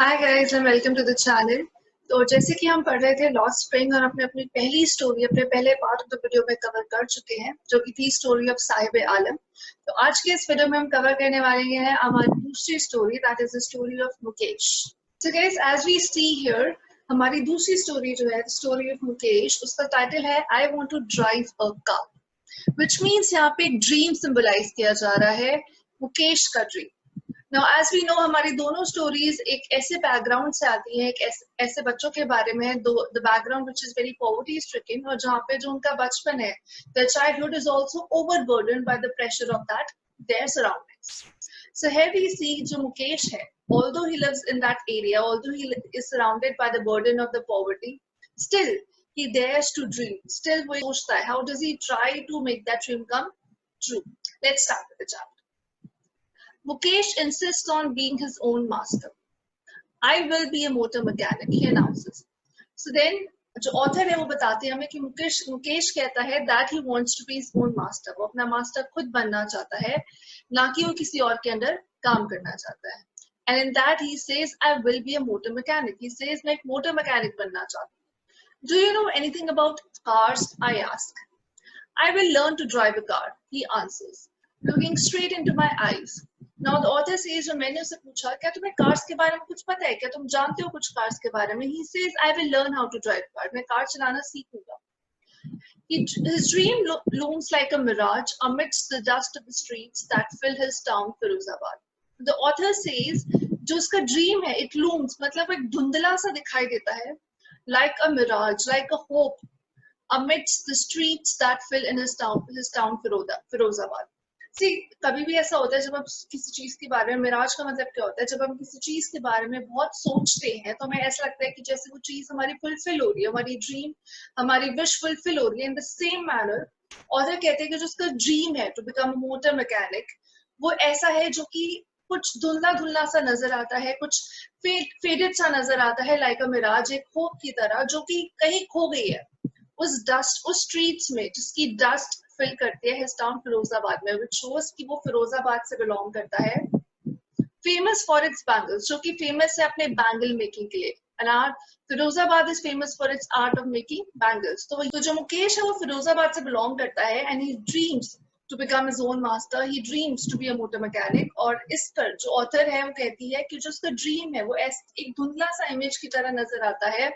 Hi guys and welcome to the channel. तो जैसे कि हम पढ़ रहे थे लॉस्ट स्प्रिंग और अपने अपनी पहली स्टोरी अपने पहले पार्ट ऑफ द वीडियो में कवर कर चुके हैं जो कि थी स्टोरी ऑफ साहिब आलम। तो आज के इस वीडियो में हम कवर करने वाले हैं हमारी दूसरी story, that is the story of Mukesh. So guys as we see here, हमारी दूसरी स्टोरी जो है स्टोरी ऑफ मुकेश, उसका टाइटल है I want to drive a car, which means यहाँ पे एक ड्रीम सिंबलाइज किया जा रहा है, मुकेश का dream. Now as we know हमारी दोनों स्टोरीज एक ऐसे बैकग्राउंड से आती हैं, एक ऐसे बच्चों के बारे में, the background which is very poverty stricken, और जहाँ पे जो उनका बचपन है, the childhood is also overburdened by the pressure of that their surroundings. So here we see जो मुकेश है, although he lives in that area, although he is surrounded by the burden of the poverty, still he dares to dream. Still वो सोचता है, how does he try to make that dream come true? Let's start with the chapter. Mukesh insists on being his own master. I will be a motor mechanic, he announces. So then, जो author है वो बताते हैं हमें कि मुकेश कहता है that he wants to be his own master. वो अपना मास्टर खुद बनना चाहता है, ना कि वो किसी और के अंडर काम करना चाहता है. And in that he says, I will be a motor mechanic. He says मैं एक motor mechanic बनना चाहता हूँ. Do you know anything about cars? I ask. I will learn to drive a car, he answers, looking straight into my eyes. Now the author says, जो मैंने उससे पूछा, क्या तुम्हें कार्स के बारे में कुछ पता है, क्या तुम जानते हो कुछ कार्स के बारे में? He says, I will learn how to drive car. मैं कार चलाना सीखूंगा. His dream looms like a mirage amidst the dust of the streets that fill his town, Firozabad. The author says, जो उसका dream है, it looms, मतलब एक धुंधला सा दिखाई देता है, like a mirage, like a hope, amidst the streets that fill in his town, Firozabad. See, कभी भी ऐसा होता है जब हम किसी चीज के बारे में, मिराज का मतलब क्या होता है, जब हम किसी चीज के बारे में बहुत सोचते हैं तो हमें ऐसा लगता है कि जैसे वो चीज हमारी फुलफिल हो रही है, हमारी ड्रीम, हमारी विश फुलफिल हो रही है. In the same manner author कहते हैं कि जो उसका ड्रीम है to become a motor mechanic, वो ऐसा है जो कि कुछ धुंधला धुंधला सा नजर आता है, कुछ फेडेड सा नजर आता है, लाइक अ मिराज, एक होप की तरह जो कि कहीं खो गई है उस डस्ट, उस स्ट्रीट्स में जिसकी डस्ट फिल करती है हिज टाउन फिरोजाबाद में, व्हिच शोज कि वो फिरोजाबाद से बिलोंग करता है. फेमस फॉर इट्स बैंगल्स, जो कि फेमस है अपने बैंगल मेकिंग के लिए. And Firozabad is famous for its art of making bangles. तो जो मुकेश है वो फिरोजाबाद से बिलोंग करता है, and he dreams to become his own master. He dreams to be a motor mechanic. और इस पर जो ऑथर है वो कहती है कि जो उसका ड्रीम है वो एक धुंधला सा इमेज की तरह नजर आता है,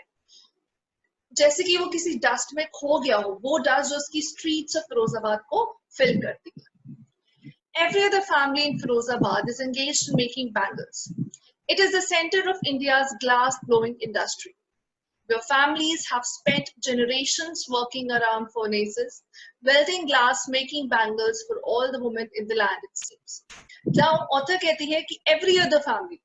जैसे कि वो किसी डस्ट में खो गया हो, वो डस्ट जो उसकी स्ट्रीट्स ऑफ फिरोजाबाद को फिल करती है. Every other family in Firozabad is engaged in making bangles. It is the center of India's glass blowing industry, where families have spent generations working around furnaces, welding glass, making bangles for all the women in the land, it seems. Now, author कहती है कि every other family,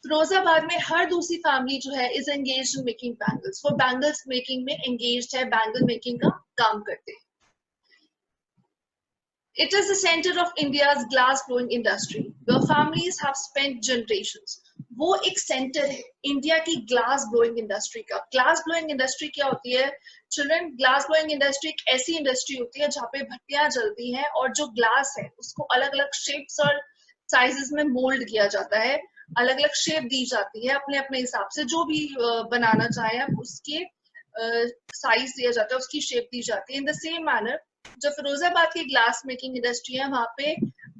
Firozabad में हर दूसरी family जो है is engaged in making bangles, वो bangles making में engaged है, बैंगल मेकिंग का काम करते हैं. It is the center of India's glass blowing industry, where families have spent generations. वो एक सेंटर है इंडिया की ग्लास ब्लोइंग इंडस्ट्री का. ग्लास ब्लोइंग इंडस्ट्री क्या होती है चिल्ड्रन? ग्लास ब्लोइंग इंडस्ट्री एक ऐसी इंडस्ट्री होती है जहाँ पे भट्टियां जलती हैं और जो ग्लास है उसको अलग अलग शेप्स और साइजेस में मोल्ड किया जाता है, अलग अलग शेप दी जाती है, अपने अपने हिसाब से जो भी बनाना चाहे आप उसके साइज दिया जाता है, उसकी शेप दी जाती है. इन द सेम मैनर जो फिरोजाबाद की ग्लास मेकिंग इंडस्ट्री है वहां पे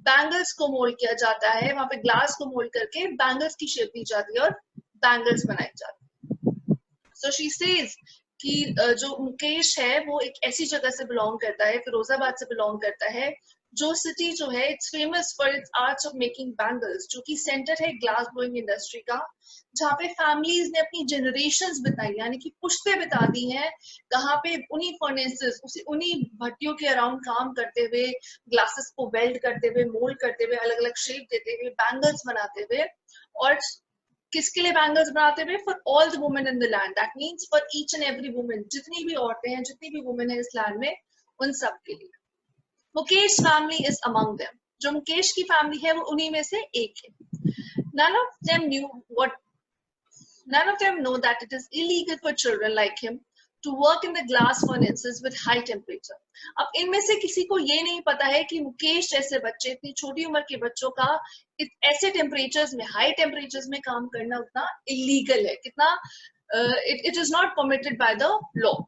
बैंगल्स को मोल्ड किया जाता है, वहां पे ग्लास को मोल्ड करके बैंगल्स की शेप दी जाती है और बैंगल्स बनाई जाती है. सो शी सेज कि जो मुकेश है वो एक ऐसी जगह से बिलोंग करता है, फिरोजाबाद से बिलोंग करता है, जो सिटी जो है it's famous for its arts of making bangles, जो कि सेंटर है ग्लास ब्लोइंग इंडस्ट्री का, जहाँ पे फैमिलीज ने अपनी जनरेशंस बिताई, यानी कि पुश्तें बिता दी हैं, कहाँ पे उन्हीं फर्नेसेस, उन्हीं भट्टियों के अराउंड काम करते हुए, ग्लासेस को वेल्ड करते हुए, मोल्ड करते हुए, अलग अलग शेप देते हुए, बैंगल्स बनाते हुए. और किसके लिए बैंगल्स बनाते हुए? For all the women in the land, that means for each and every women, जितनी भी औरतें हैं, जितनी भी वुमेन है इस लैंड में, उन सब के लिए. Mukesh family is among them, जो मुकेश की फैमिली है वो उन्हीं में से एक है. None of them know that it is illegal for children like him to work in the glass furnaces with high temperature. अब इनमें से किसी को ये नहीं पता है कि मुकेश जैसे बच्चे, इतनी छोटी उम्र के बच्चों का ऐसे टेम्परेचर्स में, हाई टेम्परेचर्स में काम करना उतना इलीगल है, कितना it is not permitted by the law.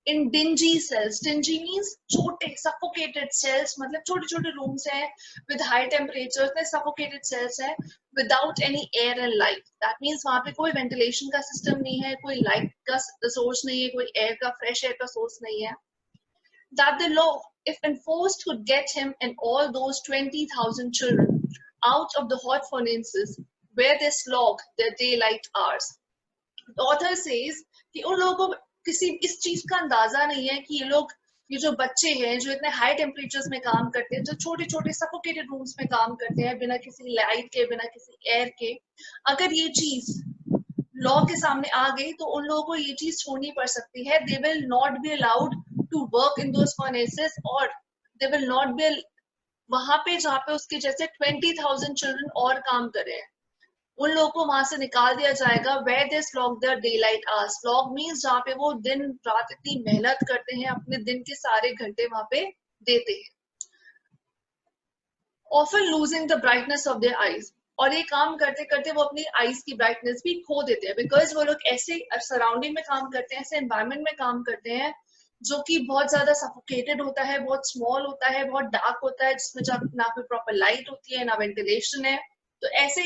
In dingy cells, dingy means छोटे suffocated cells, मतलब छोटे छोटे rooms हैं with high temperatures में suffocated cells हैं without any air and light. That means वहाँ पे कोई ventilation का system नहीं है, कोई light का source नहीं है, कोई air का fresh air का source नहीं है. That the law, if enforced, could get him and all those 20,000 children out of the hot furnaces where they slog their daylight hours. The author says कि उन लोगों को किसी इस चीज का अंदाजा नहीं है कि ये जो बच्चे हैं जो इतने हाई टेम्परेचर्स में काम करते हैं, जो छोटे छोटे सफोकेटेड रूम्स में काम करते हैं बिना किसी लाइट के, बिना किसी एयर के, अगर ये चीज लॉ के सामने आ गई तो उन लोगों को ये चीज छोड़नी पड़ सकती है. They will not be allowed to work in those furnaces, और दे विल नॉट बी वहां पे जहाँ पे उसके जैसे 20,000 चिल्ड्रन और काम कर रहे हैं, उन लोगों को वहां से निकाल दिया जाएगा. where they slog their daylight hours. slog means जहाँ पे वो दिन रात इतनी मेहनत करते हैं, अपने दिन के सारे घंटे वहां पे देते हैं. often losing the brightness of their eyes. और ये काम करते करते वो अपनी आईज की ब्राइटनेस भी खो देते हैं, बिकॉज वो लोग ऐसे सराउंडिंग में काम करते हैं, ऐसे एनवायरमेंट में काम करते हैं जो कि बहुत ज्यादा सफोकेटेड होता है, बहुत स्मॉल होता है, बहुत डार्क होता है, जिसमें ना कोई प्रॉपर लाइट होती है, ना वेंटिलेशन है. तो ऐसे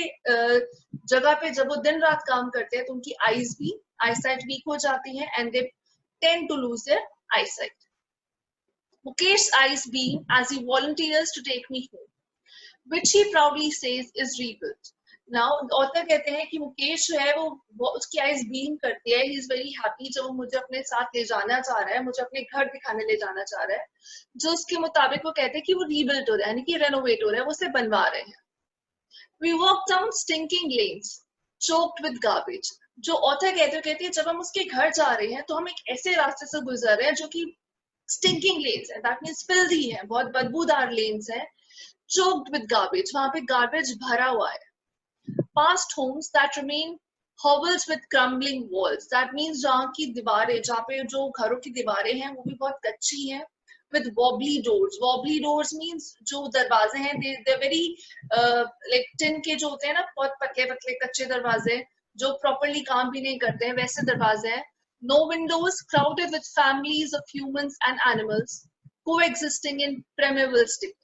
जगह पे जब वो दिन रात काम करते हैं तो उनकी आईसाइट वीक हो जाती है and they tend to lose their eyesight. Mukesh's eyes beam as he volunteers to take me home, which he proudly says is rebuilt. Now, author कहते हैं कि मुकेश जो है वो उसकी आईज बीम करती है. he is very happy जब वो मुझे अपने साथ ले जाना चाह रहा है, मुझे अपने घर दिखाने ले जाना चाह रहा है, जो उसके मुताबिक वो कहते हैं कि वो रीबिल्ट हो रहा है, यानी कि रेनोवेट हो रहा है, वो उसे बनवा रहे हैं. We walked down stinking lanes, choked with garbage. जो ऑथर कहती है जब हम उसके घर जा रहे हैं तो हम एक ऐसे रास्ते से गुजर रहे हैं जो कि स्टिंकिंग लेन्स है, दैट मींस फिल्दी है, बहुत बदबूदार लेन्स है. choked with garbage, वहां पे गार्बेज भरा हुआ है. past homes that remain hovels with crumbling walls, that means जहाँ की दीवारें, जहाँ पे जो घरों की दीवारें हैं वो भी बहुत कच्ची हैं. with wobbly doors. wobbly doors means जो दरवाजे हैं they're very like tin के जो होते हैं ना, बहुत पतले पतले कच्चे दरवाजे जो प्रॉपरली काम भी नहीं करते हैं, वैसे दरवाजे हैं. no windows, crowded with families of humans and animals coexisting in primeval state.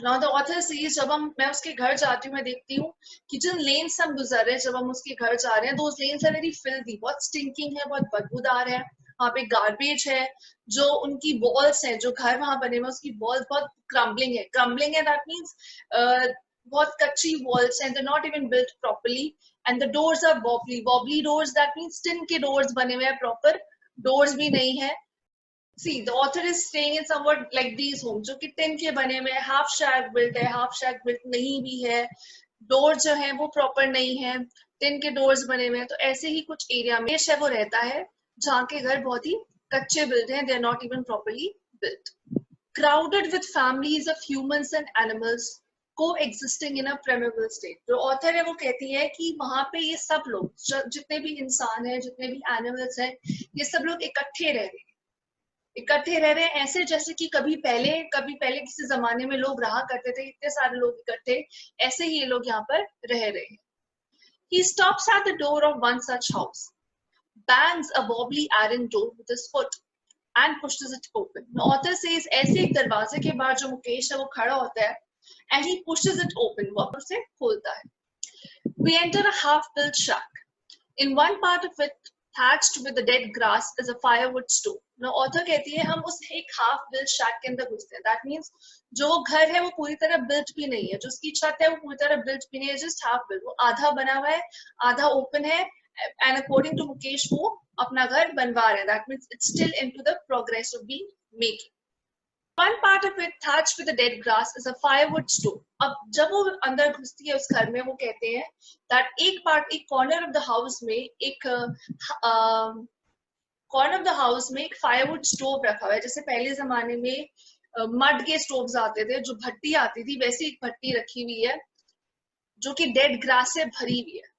Now the author says मैं उसके घर जाती हूँ, मैं देखती हूँ कि जिन लेन्स हम गुजर रहे हैं, जब हम उसके घर जा रहे हैं, those lanes are very filthy, बहुत स्टिंकिंग है, बहुत बदबूदार है. वहाँ पे गार्बेज है, जो उनकी वॉल्स हैं, जो घर वहां बने हुए उसकी वॉल्स बहुत क्रम्बलिंग है, दैट मीन्स बहुत कच्ची वॉल्स हैं, not even built properly. And the doors are wobbly doors, that means tin के डोर्स बने हुए हैं, प्रॉपर डोर्स भी नहीं है. See, the author is staying in somewhat like these homes, जो कि टिन के बने हुए, हाफ शैक बिल्ट है, हाफ शैक बिल्ट नहीं भी है, डोर जो है वो प्रॉपर नहीं है, टिन के डोर्स बने हुए हैं. तो ऐसे ही कुछ एरिया में है वो रहता है जहाँ के घर बहुत ही कच्चे बिल्ड हैं, they are not even properly built. crowded with families of humans and animals coexisting in a primeval state. जो ऑथर है वो कहती है कि वहां पे ये सब लोग, जितने भी इंसान हैं, जितने भी एनिमल्स हैं, ये सब लोग इकट्ठे रह रहे हैं ऐसे जैसे कि कभी पहले किसी जमाने में लोग रहा करते थे, इतने सारे लोग इकट्ठे, ऐसे ही ये लोग यहाँ पर रह रहे हैं. He stops at the door of one such house, bangs a wobbly iron door with his foot and pushes it open. The author says ऐसे एक दरवाजे के बाहर जो मुकेश है वो खड़ा होता है and he pushes it open, वो उसे खोलता है. We enter a half-built shack. In one part of it, thatched with the dead grass, is a firewood stove. Now author कहती है हम उस एक half-built shack के अंदर घुसते हैं. That means जो घर है वो पूरी तरह built भी नहीं है, जो उसकी छत है वो पूरी तरह built भी नहीं है, just half-built. वो आधा बना हुआ है, आधा open है, and according to Mukesh वो अपना घर बनवा रहे हैं. That means it's still into the progress of being making. One part of it thatched with the dead grass is a firewood stove. अब जब वो अंदर घुसती है उस घर में, वो कहते हैं that एक corner of the house में एक firewood stove रखा हुआ है. जैसे पहले जमाने में मड के स्टोव्स आते थे, जो भट्टी आती थी, वैसी एक भट्टी रखी हुई है जो कि डेड ग्रास से भरी हुई है.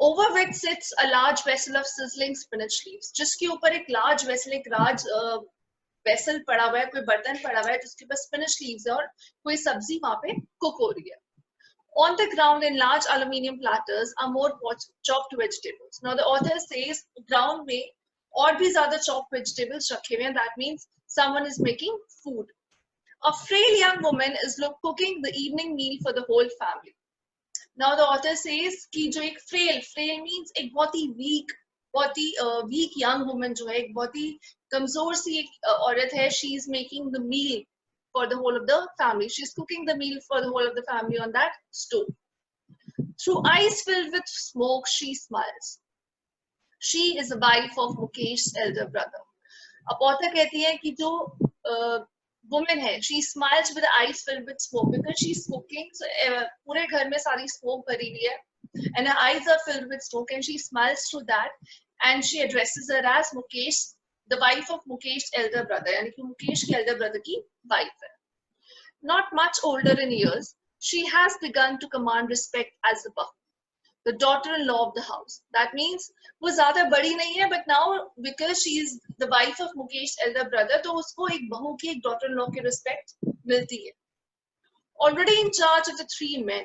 Over which sits a large vessel of sizzling spinach leaves, जिसके ऊपर एक large vessel, एक large vessel पड़ा हुआ है, कोई बर्तन पड़ा हुआ है जिसके ऊपर spinach leaves है और कोई सब्जी वहां पे cook हो रही है. On the ground in large aluminium platters are more chopped vegetables. Now the author says ground में और भी ज़्यादा chopped vegetables रखे हुए हैं. That means someone is making food. A frail young woman is cooking the evening meal for the whole family. Now the author says कि जो एक frail means एक बहुत ही weak young woman जो है, एक बहुत ही कमजोर सी एक औरत है. She is making the meal for the whole of the family. She's cooking the meal for the whole of the family on that stove. Through eyes filled with smoke, she smiles. She is the wife of Mukesh's elder brother. अब author कहती है कि जो woman है, she smiles with eyes filled with smoke because she's cooking. So पूरे घर में सारी smoke भरी हुई है, and her eyes are filled with smoke, and she smiles through that, and she addresses her as Mukesh, the wife of Mukesh's elder brother, यानी कि मुकेश के elder brother की wife है. Not much older in years, she has begun to command respect as a bahu, the daughter-in-law of the house. That means वो ज़्यादा बड़ी नहीं है, but now because she is the wife of Mukesh's elder brother, तो उसको एक बहू की, एक daughter-in-law की respect मिलती है. Already in charge of the three men,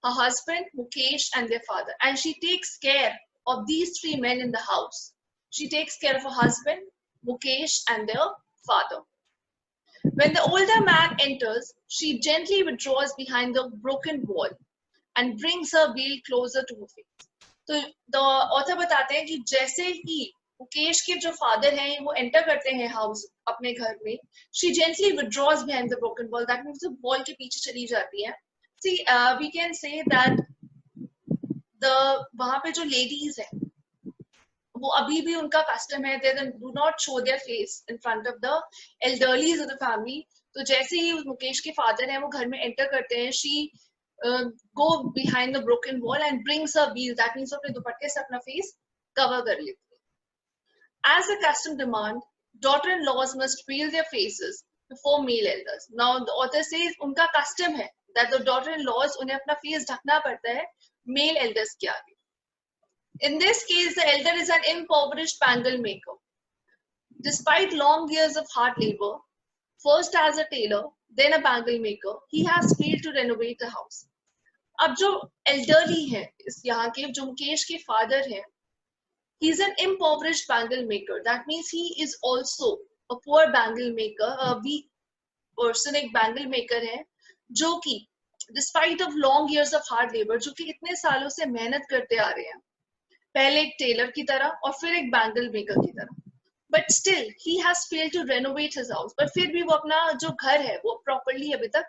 her husband, Mukesh, and their father, and she takes care of these three men in the house. She takes care of her husband, Mukesh, and their father. When the older man enters, she gently withdraws behind the broken wall and brings her veil closer to her face. तो the author बताते हैं कि जैसे ही मुकेश के जो father हैं वो enter करते हैं हाउस अपने घर में, she gently withdraws behind the broken wall. That means वो वॉल के पीछे चली जाती है. See, we can say that वहां पे जो लेडीज हैं वो अभी भी उनका कस्टम है, they do not show their face in front of the elderlies of the family. तो जैसे ही मुकेश के फादर हैं वो घर में एंटर करते हैं, she go behind the broken wall and brings her veil. That means अपने दुपट्टे से अपना face cover कर लेती है. As the custom demand, daughter-in-laws must veil their faces before male elders. Now the author says उनका custom है that the daughter-in-laws उन्हें अपना face ढकना पड़ता है male elders के आगे. In this case, the elder is an impoverished bangle maker. Despite long years of hard labor, first as a tailor, then a bangle maker, he has failed to renovate the house. अब जो elderly है इस यहाँ के, जो मुकेश के father हैं, he is an impoverished bangle maker. That means he is also a poor bangle maker, a weak person, एक bangle maker है, जो कि despite of long years of hard labor, जो कि इतने सालों से मेहनत करते आ रहे हैं, पहले एक टेलर की तरह और फिर एक बैंगल मेकर की तरह, but still he has failed to renovate his house. But फिर भी वो अपना जो घर है वो प्रॉपर्ली अभी तक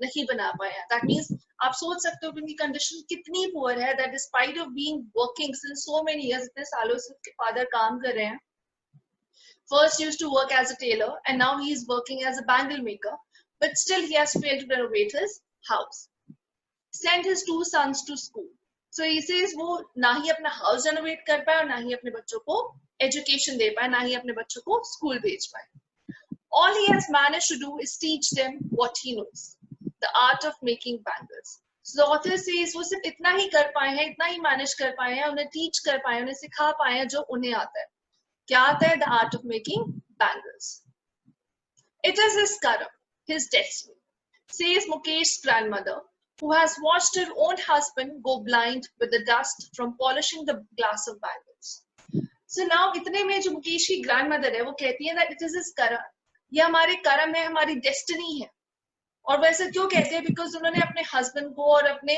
नहीं बना पाया. दैट मींस आप सोच सकते हो कि उनकी कंडीशन कितनी पुअर है, that despite of being working since so many years, इतने सालों से उसके फादर काम कर रहे हैं. First used to work as a tailor and now he is working as a bangle maker, but still he has failed to renovate his house. Sent his two sons to school. So he says वो ना ही अपना house renovate कर पाए और ना ही अपने बच्चों को एजुकेशन दे पाए, ना ही अपने बच्चों को स्कूल भेज पाए. All he has managed to do is teach them what he knows, the art of making bangles. So the author says वो सिर्फ इतना ही कर पाए हैं, इतना ही मैनेज कर पाए हैं, उन्हें टीच कर पाए, उन्हें सिखा पाए हैं जो उन्हें आता है. क्या आता है? The art of making bangles. It is his karam, his destiny, says Mukesh's grandmother, who has watched her own husband go blind with the dust from polishing the glass of bangles. So now इतने में जो मुकेश की grandmother है वो कहती है that it is his karam, ये हमारे कर्म है, हमारी destiny है. और वैसे क्यों कहते हैं? Because उन्होंने अपने husband को और अपने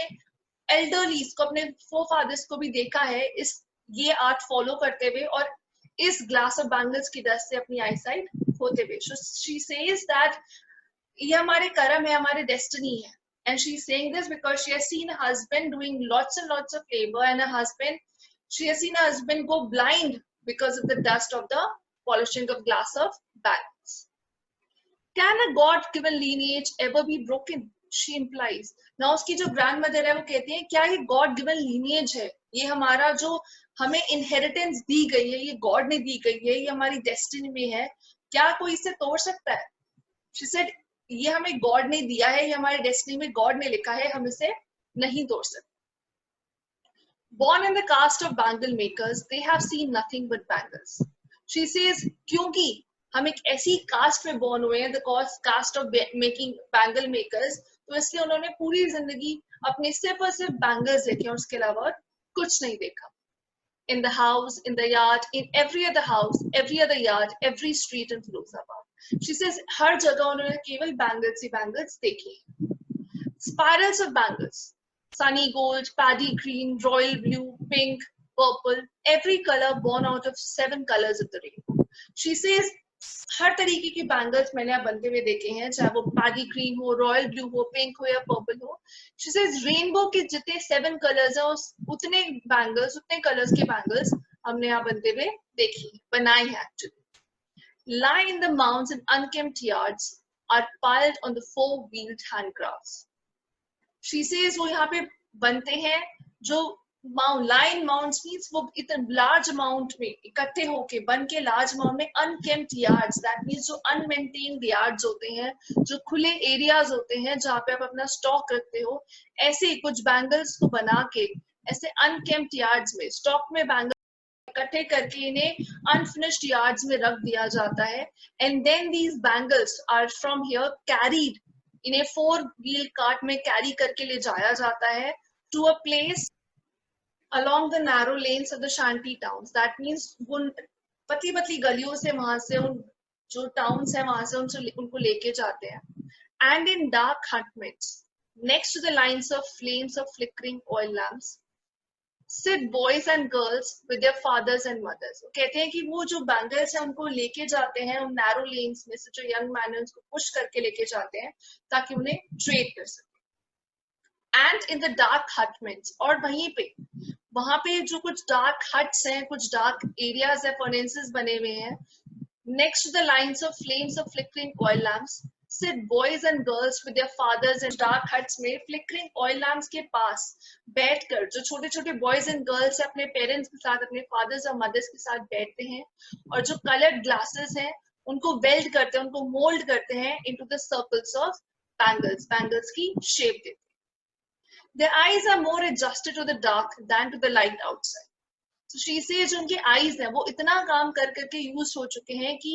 elderlies को, अपने forefathers को भी देखा है इस ये art follow करते हुए और इस glass of bangles की dust से अपनी eyesight होते हुए. So she says that ये हमारे कर्म है, हमारे destiny है. And she's saying this because she has seen her husband doing lots and lots of labor, and she has seen her husband go blind because of the dust of the polishing of glass of bangles. Can a God-given lineage ever be broken? She implies. Now उसकी जो grandmother है वो कहती है क्या ये God-given lineage है, ये हमारा जो हमें inheritance दी गई है, ये God ने दी गई है, ये हमारी destiny में है, क्या कोई इसे तोड़ सकता है? She said ये हमें गॉड ने दिया है, ये हमारे डेस्टिनी में गॉड ने लिखा है, हम इसे नहीं तोड़ सकते. Born in the caste of bangle makers, they have seen nothing but bangles. She says, क्योंकि हम एक ऐसी कास्ट में born हुए हैं, the caste of making bangle makers, तो इसलिए उन्होंने पूरी जिंदगी अपने सिर्फ और सिर्फ bangles देखे और उसके अलावा और कुछ नहीं देखा. In the house, in the yard, in every other house, every other yard, every street in Firozabad. She says, हर जगह उन्होंने केवल bangles ही bangles देखी. Spirals of bangles. Sunny gold, paddy green, royal blue, pink, purple, every color born out of 7 colors of the rainbow. She says, हर तरीके की bangles मैंने आप बनते हुए देखे हैं, चाहे वो पैडी ग्रीन हो, रॉयल ब्लू हो, पिंक हो या पर्पल हो. She says, रेनबो के जितने 7 कलर्स हैं उतने बैंगल्स, उतने कलर्स के बैंगल्स हमने यहाँ बनते हुए देखी, बनाए हैं actually. Lie in the mounds and unkempt yards are piled on the 4-wheeled handcrafts. She says, वो यहाँ पे बनते हैं जो लाइन माउंट्स मीन्स वो इतने लार्ज अमाउंट में इकट्ठे होके बन के लार्ज अमाउंट में अनकेम्प्ट यार्ड्स, दैट मीन्स जो अनमेंटेन्ड यार्ड्स होते हैं, जो खुले एरियाज होते हैं जहाँ पे आप अपना स्टॉक रखते हो, ऐसे कुछ बैंगल्स को बना के ऐसे अनकेम्प्ट यार्ड्स में स्टॉक में बैंगल्स इकट्ठे करके इन्हें अनफिनिश्ड यार्ड्स में रख दिया जाता है. And then these bangles are from here carried, इन्हें 4-wheel कार्ट में कैरी करके ले जाया जाता है to a place along the narrow lanes of the shanty towns. That means वो पतली पतली गलियों से वहां से उन जो टाउन्स है वहां से उनको लेके जाते हैं. And in dark hutments next to the lines of flames of flickering oil lamps sit boys and girls with their fathers and mothers. कहते हैं कि वो जो बैंगल्स है उनको लेके जाते हैं उन नैरो लेन्स में से, जो यंग मैन है उसको पुश करके लेके जाते हैं ताकि उन्हें ट्रेड कर सके. And in the dark hutments, और वहां पे जो कुछ डार्क हट्स हैं, कुछ डार्क एरियाज है, फर्नेसेस बने हुए हैं, next to the lines of flames of flickering oil lamps sit boys and girls with their fathers in dark huts में flickering oil lamps के पास बैठकर, जो छोटे छोटे boys and girls अपने parents के साथ, अपने fathers और mothers के साथ बैठते हैं और जो colored glasses हैं उनको weld करते हैं, उनको mold करते हैं into the circles of bangles, bangles की shape देते हैं. Their eyes are more adjusted to the dark than to the light outside. So she says जो उनके eyes हैं वो इतना काम कर करके यूज हो चुके हैं कि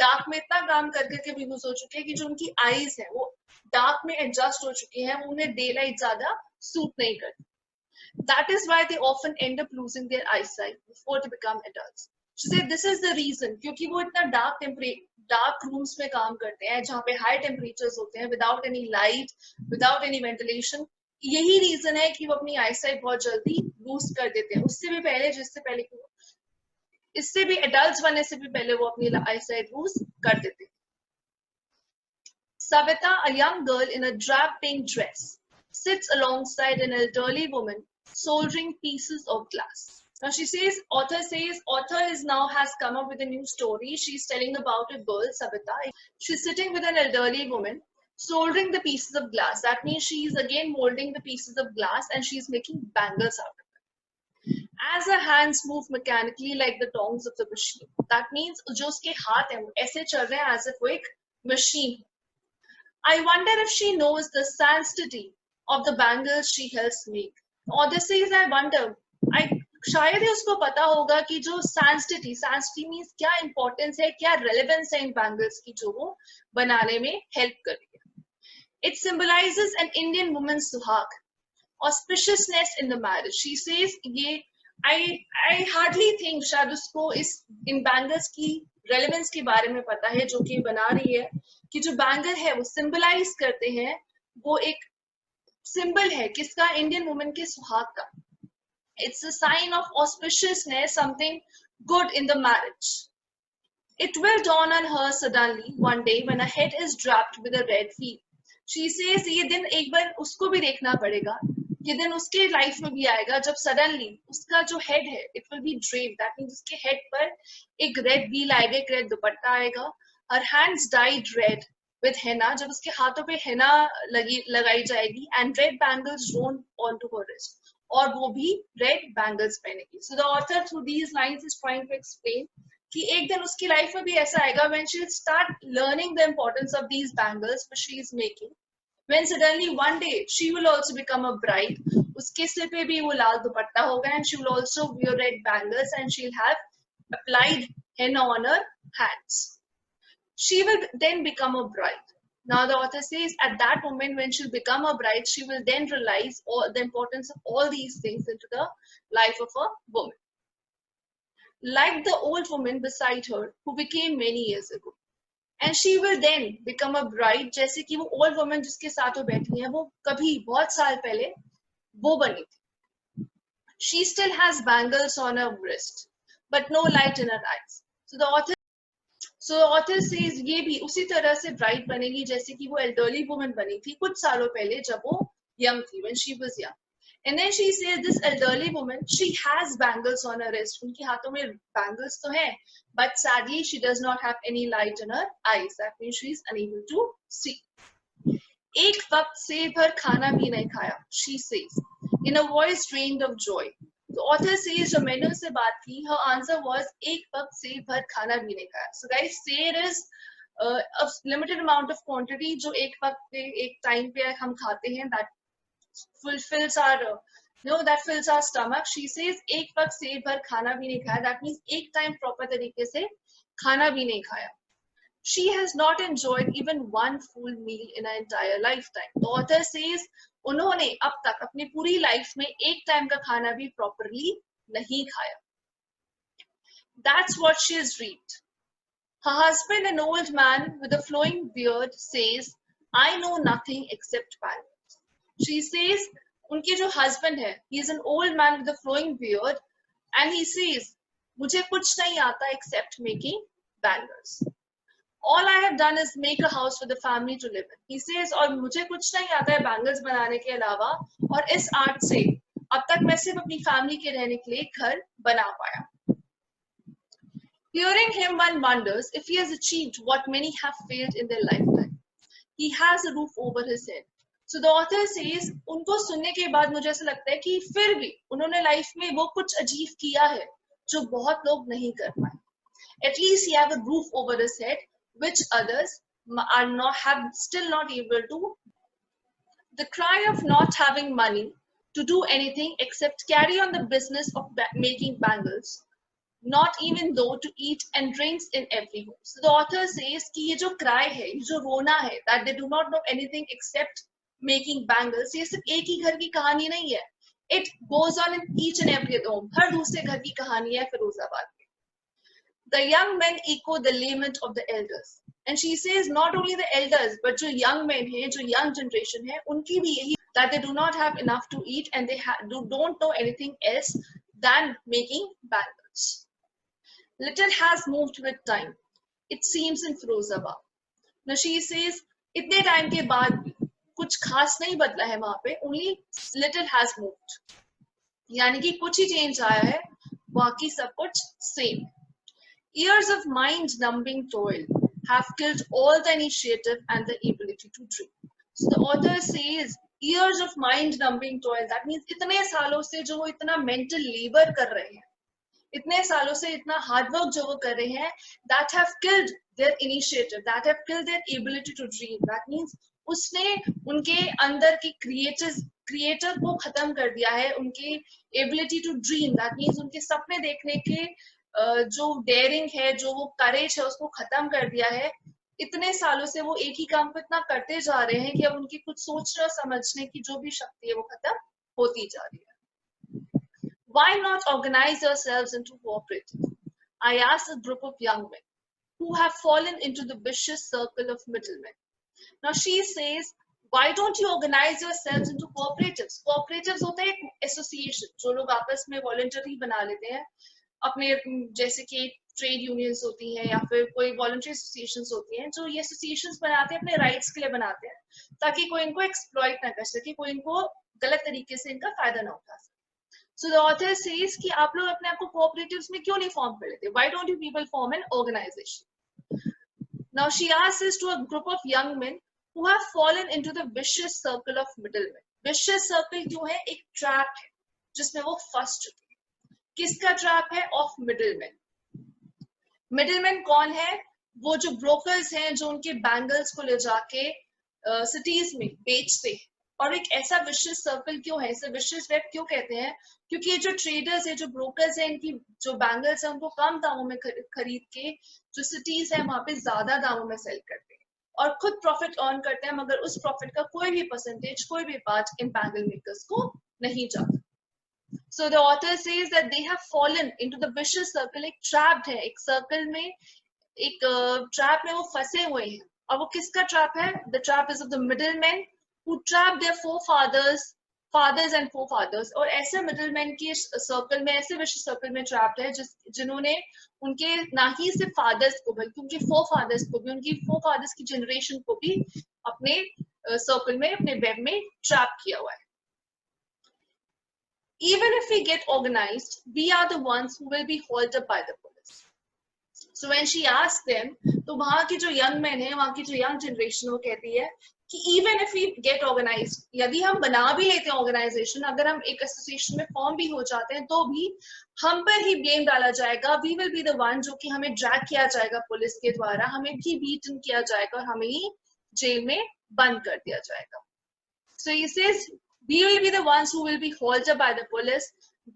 डार्क में इतना काम कर करके भी यूज हो चुके हैं कि जो उनकी आईज हैं वो डार्क में एडजस्ट हो चुकी हैं, वो उन्हें डे लाइट ज्यादा सूट नहीं करती. That is why they often end up losing their eyesight before they become adults. She said this is the reason, क्योंकि वो इतना डार्क रूम्स में काम करते हैं जहाँ पे हाई टेम्परेचर्स होते हैं, without any light, without any ventilation. यही रीजन है कि वो अपनी आईसाइट बहुत जल्दी लूज कर देते हैं, उससे भी पहले, इससे भी एडल्ट्स बनने से भी पहले वो अपनी आईसाइट लूज कर देते हैं. Savita, a young girl in a drab pink dress, sits alongside an elderly woman soldering pieces of glass. Now she says, author is now has come up with a new story. She's telling about a girl, Savita. She's sitting with an elderly woman soldering the pieces of glass. That means she's again molding the pieces of glass and she's making bangles out of it. As her hands move mechanically like the tongs of the machine. That means जो उसके हाथ हैं वो ऐसे चल रहे हैं as if वो एक machine. I wonder if she knows the sanctity of the bangles she helps make. Or this says, I wonder. शायद ही उसको पता होगा कि जो sanctity means क्या importance है, क्या relevance है इन bangles की जो वो बनाने में help कर रही है. It symbolizes an Indian woman's suhag, auspiciousness in the marriage. She says, ये I hardly think शायद उसको इन बैंगल्स की रेलेवेंस के बारे में पता है जो कि बना रही है, कि जो बैंगल है वो सिंबलाइज करते हैं, वो एक सिंबल है किसका, इंडियन वुमेन के सुहाग का. It's a sign of auspiciousness, something good in the marriage. It will dawn on her suddenly one day when a head is draped with a red veil. She says ये दिन एक बार उसको भी देखना पड़ेगा, ये दिन उसके लाइफ में भी आएगा जब सडनली उसका जो हेड है it will be draped. That means उसके हेड पर एक रेड व्हील आएगा, एक रेड दुपट्टा आएगा. Her hands dyed red with henna, जब उसके हाथों पे हेना लगाई जाएगी. And red bangles drawn on to her wrist, और वो भी रेड बैंगल्स पहनेगी. So the author through these lines is trying to explain कि एक दिन उसकी लाइफ में भी ऐसा आएगा when she'll start learning the importance of these bangles which she is making, when suddenly one day she will also become a bride, उसके सिर पे भी वो लाल दुपट्टा होगा, and she will also wear red bangles, and she'll have applied henna on her hands. She will then become a bride. Now the author says at that moment when she'll become a bride, she will then realize all the importance of all these things into the life of a woman. Like the old woman beside her who became many years ago. And she will then become a bride, जैसे कि वो old woman जिसके साथ वो बैठी है वो कभी बहुत साल पहले वो बनी थी. She still has bangles on her wrist, but no light in her eyes. So the author says ये भी उसी तरह से bride बनेगी जैसे कि वो elderly woman बनी थी कुछ सालों पहले जब वो young थी, when she was young. And then she says this elderly woman, she has bangles on her wrist. उनके हाथों में bangles तो हैं, but sadly she does not have any light in her eyes. That means she is unable to see. एक वक्त से भर खाना भी नहीं खाया, she says, in a voice drained of joy. The author says जब मैंने उससे बात की, her answer was एक वक्त से भर खाना भी नहीं खाया. So guys, sale is a limited amount of quantity जो एक वक्त पे एक time पे हम खाते हैं, that fulfills our that fills our stomach. She says एक वक्त से भर खाना भी नहीं खाया. That means एक time proper तरीके से खाना भी नहीं खाया. She has not enjoyed even one full meal in her entire lifetime. The author says उन्होंने अब तक अपनी पूरी लाइफ में एक टाइम का खाना भी properly नहीं खाया. That's what she has reaped. Her husband, an old man with a flowing beard, says, I know nothing except bangles. She says, उनके जो husband है, he is an old man with a flowing beard, and he says, मुझे कुछ नहीं आता except making bangles. All I have done is make a house for the family to live in. He says, और मुझे कुछ नहीं आता है bangles बनाने के अलावा, और इस आर्ट से अब तक मैं सिर्फ अपनी फैमिली के रहने के लिए घर बना पाया. Hearing him, one wonders if he has achieved what many have failed in their lifetime. He has a roof over his head. So the author says, उनको सुनने के बाद मुझे ऐसा लगता है कि फिर भी उन्होंने लाइफ में वो कुछ अचीव किया है जो बहुत लोग नहीं कर पाए. At least he have a roof over his head, which others have still not able to. The cry of not having money to do anything except carry on the business of making bangles, not even though to eat and drinks in every home. So the author says कि ये जो cry है, ये जो रोना है, that they do not know anything except making bangles, ये सिर्फ एक ही घर की कहानी नहीं है. It goes on in each and every home. हर दूसरे घर की कहानी है फिरोजाबाद में. The young men echo the lament of the elders. And she says not only the elders, but जो young men हैं, जो young generation है, उनकी भी यही, that they do not have enough to eat and they don't know anything else than making bangles. Little has moved with time, it seems, in Firozabad. Now she says, इतने time के बाद भी कुछ खास नहीं बदला है वहाँ पे, only little has moved. यानी कि कुछ ही change आया है, बाकी सब कुछ same. Years of mind-numbing toil have killed all the initiative and the ability to dream. So the author says, years of mind-numbing toil, that means इतने सालों से जो वो इतना mental labor कर रहे हैं, इतने सालों से इतना hard work जो वो कर रहे हैं, that have killed their initiative, that have killed their ability to dream. That means उसने उनके अंदर की creator को खत्म कर दिया है, उनके ability to dream. That means उनके सपने देखने के जो डेयरिंग है, जो वो करेज है, उसको खत्म कर दिया है. इतने सालों से वो एक ही काम को इतना करते जा रहे हैं कि अब उनकी कुछ सोचने और समझने की जो भी शक्ति है वो खत्म होती जा रही है. Why not organize yourselves into cooperatives? I asked a group of young men who have fallen into the vicious circle of middlemen. Now she says, why don't you organize yourselves into cooperatives? Cooperatives होते हैं एक association जो लोग आपस में voluntary बना लेते हैं अपने, जैसे कि ट्रेड यूनियंस होती हैं या फिर कोई वॉलंटरी एसोसिएशंस होती हैं, जो ये एसोसिएशंस बनाते हैं अपने राइट्स के लिए बनाते हैं ताकि कोई इनको एक्सप्लॉइट ना कर सके, कोई इनको गलत तरीके से इनका फायदा ना उठा सके. सो द ऑथर सेज कि आप लोग अपने आप को कोऑपरेटिव्स में क्यों नहीं फॉर्म कर लेते? Why don't you people form an organisation? Now she asks this to a group of young men who have fallen into the vicious circle of middlemen. Vicious circle क्यों है? एक ट्रैप है जिसमें वो फंस चुके. किसका ट्रैप है? Of middleman. मिडलमैन कौन है? वो जो ब्रोकर्स हैं जो उनके बैंगल्स को ले जाके सिटीज में बेचते हैं। और एक ऐसा विशियस सर्कल क्यों है, इसे विशियस वेब क्यों कहते हैं? क्योंकि ये जो ट्रेडर्स है, जो ब्रोकर्स है, इनकी जो बैंगल्स है उनको कम दामों में खरीद के जो सिटीज है वहां पे ज्यादा दामों में सेल करते हैं और खुद प्रॉफिट अर्न करते हैं, मगर उस प्रॉफिट का कोई भी परसेंटेज, कोई भी पार्ट इन बैंगल मेकर्स को नहीं जाता। So the author says that they have fallen into the vicious circle, एक trapped है, एक सर्कल में, एक ट्रैप में वो फंसे हुए हैं। और वो किसका ट्रैप है? The trap is of the middlemen who trap their forefathers, fathers and forefathers। और ऐसे मिडलमैन की सर्कल में, ऐसे विशियस सर्कल में ट्रैप्ड है जिन्होंने उनके ना ही सिर्फ फादर्स को बल्कि उनके फोरफादर्स को भी, उनकी फोरफादर्स की जनरेशन को भी अपने सर्कल में, अपने वेब में ट्रैप किया हुआ है। Even if we get organized, we are the ones who will be hauled up by the police. So when she asked them, तो वहाँ की जो young men है, वहाँ की जो young generation, वो कहती है कि even if we get organized, यदि हम बना भी लेते हैं organization, अगर हम एक association में form भी हो जाते हैं, तो भी हम पर ही blame डाला जाएगा। We will be the one जो कि हमें drag किया जाएगा पुलिस के द्वारा, हमें भी beaten किया जाएगा और हमें ही जेल में बंद कर दिया जाएगा। So he says, we will be the ones who will be hauled up by the police,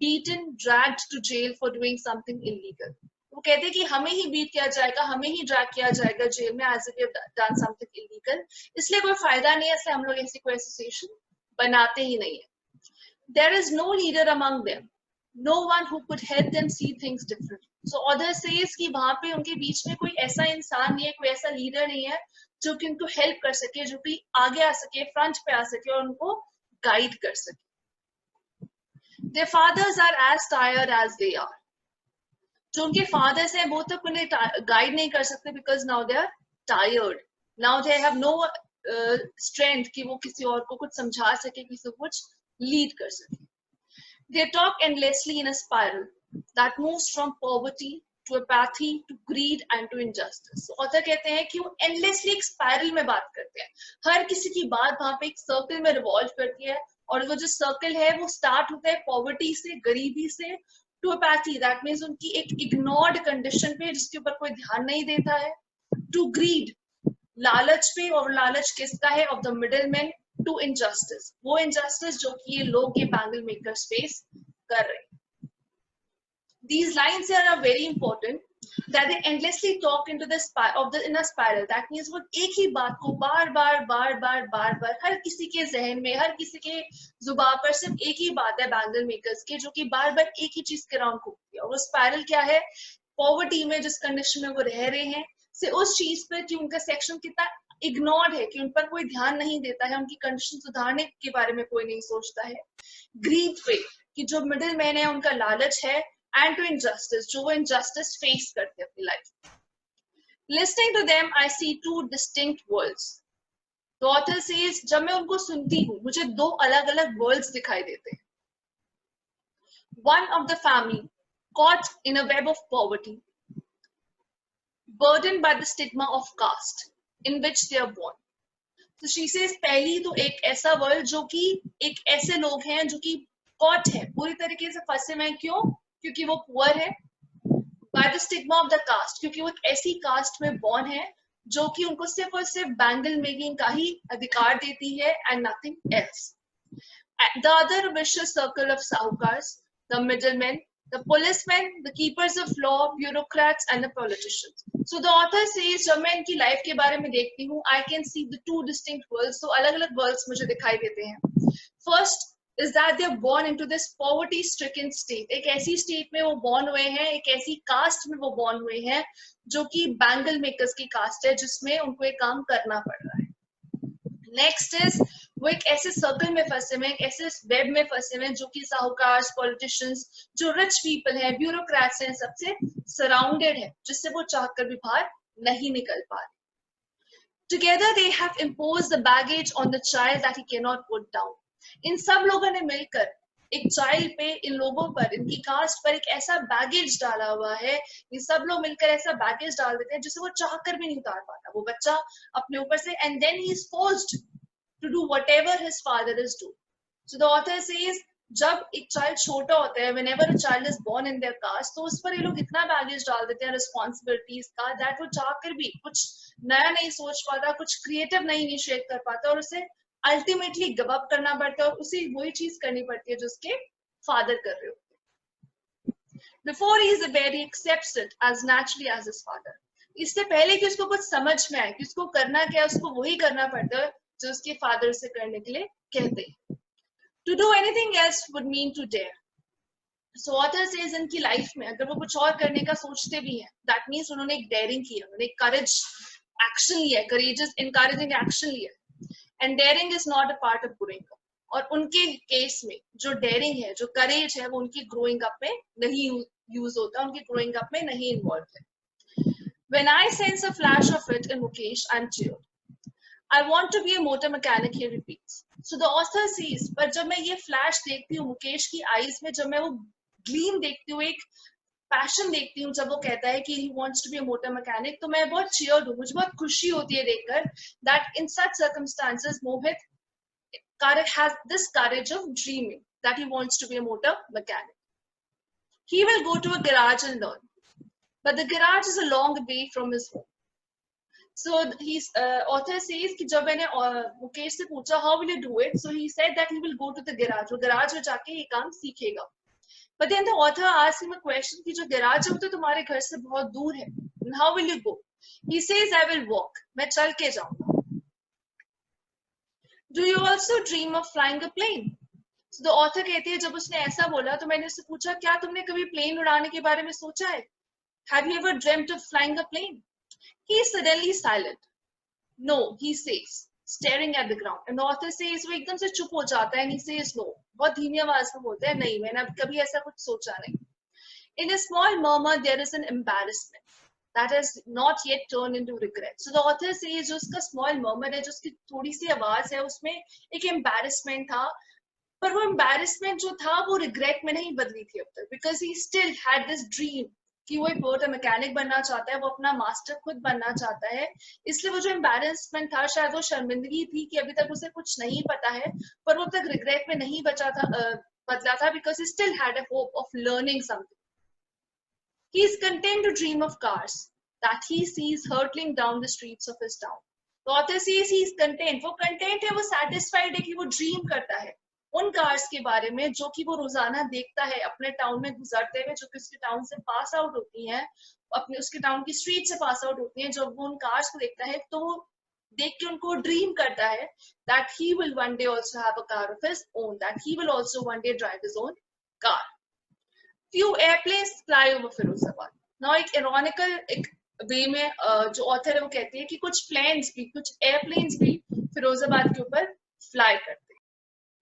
beaten, dragged to jail for doing something illegal. वो कहते हैं कि हमें ही बीट किया जाएगा, हमें ही ड्रैग किया जाएगा जेल में, as if we have done something illegal। इसलिए कोई फायदा नहीं है, इसलिए हम लोग ऐसी कोई एसोसिएशन बनाते ही नहीं है। There is no leader among them, no one who could help them see things differently। So author says कि वहां पे उनके बीच में कोई ऐसा इंसान नहीं है, कोई ऐसा लीडर नहीं है जो कि उनको हेल्प कर सके, जो कि आगे आ सके, फ्रंट पे आ सके और उनको गाइड कर सके। Their fathers are as tired as they are। जो उनके फादर्स हैं वो तो उन्हें गाइड नहीं कर सकते, because now they are tired, now they have no strength कि वो किसी और को कुछ समझा सके, किसी को कुछ लीड कर सके। They talk endlessly in a spiral that moves from poverty to apathy to greed and to injustice। So author कहते हैं कि वो endlessly एक स्पाइरल में बात करते हैं, हर किसी की बात वहां पे एक सर्कल में रिवॉल्व करती है, और वो जो सर्कल है वो स्टार्ट होता है पॉवर्टी से, गरीबी से, टू अपैथी, दैट मीन्स उनकी एक इग्नोर्ड कंडीशन पे जिसके ऊपर कोई ध्यान नहीं देता है, टू ग्रीड, लालच पे, और लालच किसका है? Of the middle man, to injustice, वो इनजस्टिस जो कि ये लोग, ये बैंगल मेकर्स फेस कर रहे हैं। These lines here are very important, that they endlessly talk into the in a spiral। That means वो एक ही बात को बार बार हर किसी के जहन में, हर किसी के जुबान पर सिर्फ एक ही बात है बैंगल मेकर्स के, जो कि बार बार एक ही चीज के राउंड घूमती है। और वो स्पाइरल क्या है? पॉवर्टी में जिस कंडीशन में वो रह रहे हैं, से उस चीज पर कि उनका सेक्शन कितना इग्नोर्ड है, कि उन पर कोई ध्यान नहीं देता है, उनकी कंडीशन सुधारने के बारे में कोई नहीं सोचता है। ग्रीड पे, कि जो मिडिल मैन है उनका लालच है, and to injustice, जो वो injustice face करते हैं अपनी life। Listening to them, I see two distinct worlds। The author says, जब मैं उनको सुनती हूँ, मुझे दो अलग-अलग worlds दिखाई देते हैं। One of the family caught in a web of poverty, burdened by the stigma of caste in which they are born। So she says, पहली तो एक ऐसा वर्ल्ड जो कि एक ऐसे लोग हैं जो कि caught है, पूरी तरीके से फंसे हुए हैं। क्यों? क्योंकि वो पुअर है, by the stigma of the caste, क्योंकि वो एक ऐसी कास्ट में बॉर्न है जो कि उनको सिर्फ और सिर्फ बैंगल मेकिंग का ही अधिकार देती है, and nothing else. The other vicious circle of sahukars, the middleman, the policeman, the keepers of law, bureaucrats and the politicians. So the author says, जब मैं इनकी लाइफ के बारे में देखती हूँ, I can see the two distinct worlds. तो अलग अलग वर्ल्ड्स मुझे दिखाई देते हैं। First is that they are born into this poverty stricken state। एक ऐसी स्टेट में वो बॉर्न हुए हैं, एक ऐसी कास्ट में वो बॉर्न हुए हैं जो कि बैंगल मेकर्स की कास्ट है, जिसमें उनको एक काम करना पड़ रहा है। नेक्स्ट इज, वो एक ऐसे सर्कल में फंसे हुए, एक ऐसे वेब में फंसे हुए जो कि साहूकार्स, पॉलिटिशियंस, जो रिच पीपल है, ब्यूरोक्रेट्स हैं, सबसे सराउंडेड है, जिससे वो चाहकर भी बाहर नहीं निकल पा रहे। Together they have imposed the baggage on the child that he cannot put down। इन सब लोगों ने मिलकर एक चाइल्ड पे, इन लोगों पर, इनकी कास्ट पर एक ऐसा बैगेज डाला हुआ है, ये सब लोग मिलकर ऐसा बैगेज डाल देते हैं जिसे वो चाहकर भी नहीं उतार पाता वो बच्चा अपने ऊपर से, and then he is forced to do whatever his father is do. So the author says, जब एक चाइल्ड छोटा होता है, whenever a child is born in their caste, तो उस पर ये लोग इतना बैगेज डाल देते हैं रिस्पॉन्सिबिलिटीज का, दैट वो चाहकर भी कुछ नया नहीं सोच पाता, कुछ क्रिएटिव नहीं इनिशिएट कर पाता, और उसे अल्टीमेटली गिव अप करना पड़ता है और उसे वही चीज करनी पड़ती है जो उसके फादर कर रहे हो। Before he is aware, he accepts it as naturally as his father. इससे पहले कि उसको कुछ समझ में आए कि उसको करना क्या है, उसको वही करना पड़ता है जो उसके फादर से करने के लिए कहते हैं। To do anything else would mean to dare. So author says इनकी लाइफ में अगर वो कुछ और करने का सोचते भी हैं, that means उन्होंने एक daring किया, उन्होंने एक courage action लिया, courageous encouraging action लिया, and daring is not a part of growing up. और उनके केस में जो daring है, जो courage है, वो उनकी growing up में नहीं यूज होता, उनकी growing up में नहीं involved है। When I sense a flash of it in Mukesh, I'm cheered. I want to be a motor mechanic, he repeats. So the author sees, पर जब मैं ये फ्लैश देखती हूँ मुकेश की आईज में, जब मैं वो ग्लीम देखती हूँ, एक पैशन देखती हूँ, जब वो कहता है कि he wants to be a motor mechanic, तो मैं बहुत cheered हूँ, मुझे बहुत खुशी होती है देखकर that in such circumstances Mohit has this courage of dreaming that he wants to be a motor mechanic. He will go to a garage and learn, but the garage is a long way from his home. So he's author says कि जब मैंने मुकेश से पूछा how will you do it, so he said that he will go to the garage, वो garage में जाके ये काम सीखेगा। But then the author asked him a question कि जो garage है वो तो तुम्हारे घर से बहुत दूर है, how will you go? He says I will walk, मैं चल के जाऊंगा। Do you also dream of flying a plane? So the author कहती है जब उसने ऐसा बोला तो मैंने उससे पूछा क्या तुमने कभी प्लेन उड़ाने के बारे में सोचा है? Have you ever dreamt of flying a plane? He is suddenly silent. No, he says, staring at the ground. And the author says, वो एकदम से चुप हो जाता है, and he says no. बहुत धीमी आवाज में बोलता है, नहीं, मैंने कभी ऐसा कुछ सोचा नहीं. In a small murmur, there is an embarrassment that has not yet turned into regret. So the author says, जो उसका small murmur है, जो उसकी थोड़ी सी आवाज है, उसमें एक embarrassment था, पर वो embarrassment जो था, वो regret में नहीं बदली थी अब तक, because he still had this dream कि वो एक मोटर मैकेनिक बनना चाहता है, वो अपना मास्टर खुद बनना चाहता है, इसलिए वो जो एम्बैरेसमेंट था, शायद वो शर्मिंदगी थी कि अभी तक उसे कुछ नहीं पता है, पर वो तक रिग्रेट में नहीं बदला था, because he still had a hope of learning something. He is content to dream of cars that he sees hurtling down the streets of his town. The author says he is content. वो content है, वो satisfied है कि वो dream करता है उन cars के बारे में जो कि वो रोजाना देखता है अपने टाउन में गुजरते हुए, जो कि उसके टाउन से पास आउट होती हैं, अपने उसके टाउन की स्ट्रीट से पास आउट होती हैं। जब वो उन कार्स को देखता है तो वो देख के उनको ड्रीम करता है that he will one day also have a car of his own, that he will also one day drive his own car. Few airplanes fly over Firozabad. Now एक ironical एक वे में जो ऑथर है वो कहती है कि कुछ प्लेन्स भी, कुछ एयरप्लेन्स भी फिरोजाबाद के ऊपर फ्लाई करते हैं।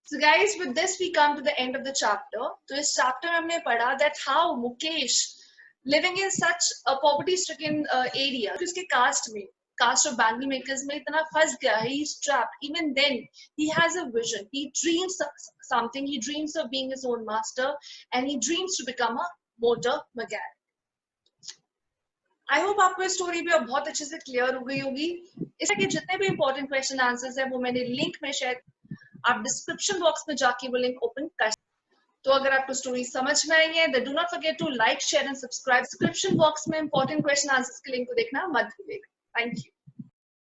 So guys, with this we come to the end of the chapter. तो इस chapter में हमने पढ़ा that how Mukesh living in such a poverty-stricken area, उसके caste of Bangalore makers में इतना फंस गया है, he's trapped. Even then, he has a vision. He dreams something. He dreams of being his own master, and he dreams to become a motor mechanic. I hope आपको इस story भी बहुत अच्छे से क्लियर हो गई होगी। इसके के जितने भी इंपॉर्टेंट क्वेश्चन आंसर्स हैं वो मैंने लिंक में शेयर, आप डिस्क्रिप्शन बॉक्स में जाके वो लिंक ओपन कर। तो अगर आपको स्टोरी समझ में आई है, then do not forget to like, share and subscribe. Description box में इंपॉर्टेंट क्वेश्चन आंसर्स के लिंक को देखना मत भूलिएगा। Thank you.